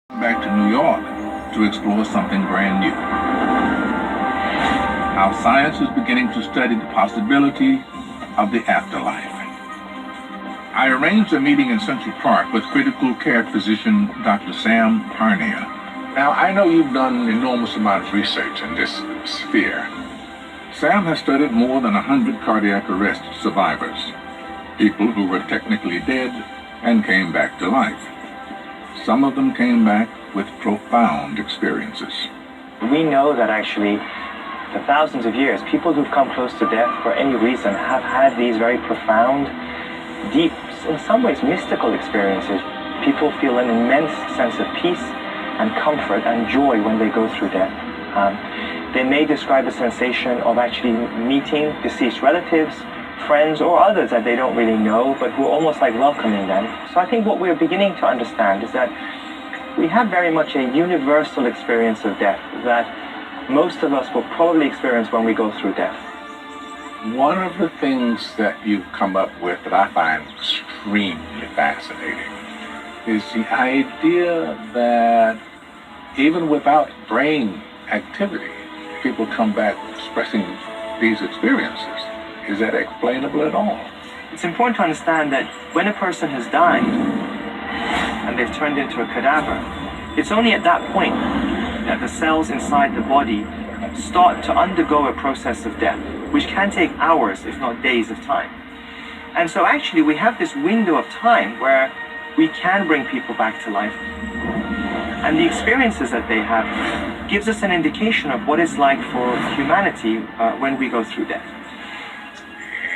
Back to New York to explore something brand new. How science is beginning to study the possibility of the afterlife. I arranged a meeting in Central Park with critical care physician Dr. Sam Parnia. Now, I know you've done an enormous amount of research in this sphere. Sam has studied more than 100 cardiac arrest survivors, people who were technically dead and came back to life. Some of them came back with profound experiences. We know that actually, for thousands of years, people who've come close to death for any reason have had these very profound, deep, in some ways mystical experiences. People feel an immense sense of peace and comfort and joy when they go through death. They may describe a sensation of actually meeting deceased relatives, friends, or others that they don't really know, but who are almost like welcoming them. So I think what we're beginning to understand is that we have very much a universal experience of death that most of us will probably experience when we go through death. One of the things that you've come up with that I find extremely fascinating is the idea that even without brain activity, people come back expressing these experiences. Is that explainable at all? It's important to understand that when a person has died and they've turned into a cadaver, it's only at that point that the cells inside the body start to undergo a process of death, which can take hours, if not days of time. And so actually we have this window of time where we can bring people back to life. And the experiences that they have gives us an indication of what it's like for humanity when we go through death.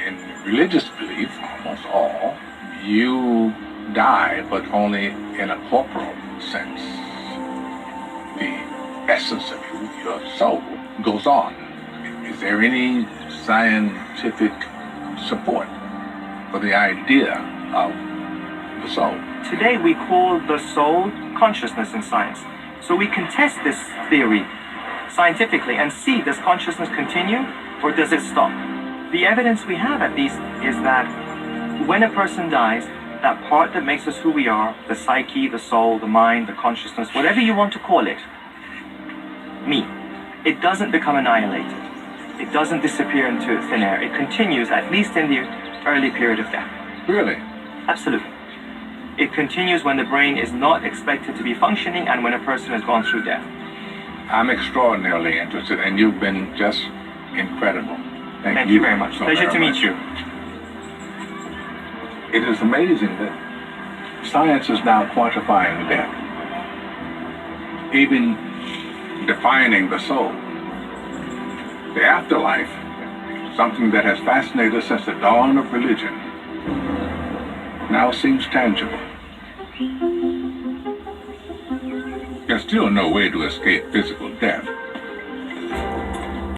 In religious belief, almost all, you die, but only in a corporal sense. The essence of you, your soul, goes on. Is there any scientific support for the idea of the soul? Today we call the soul consciousness in science. So we can test this theory scientifically and see, does consciousness continue or does it stop? The evidence we have at least is that when a person dies, that part that makes us who we are, the psyche, the soul, the mind, the consciousness, whatever you want to call it, me, it doesn't become annihilated. It doesn't disappear into thin air. It continues, at least in the early period of death. Really? Absolutely. It continues when the brain is not expected to be functioning and when a person has gone through death. I'm extraordinarily interested, and you've been just incredible. Thank you very much. Pleasure to meet you. It is amazing that science is now quantifying death, even defining the soul. The afterlife, something that has fascinated us since the dawn of religion, now seems tangible. There's still no way to escape physical death.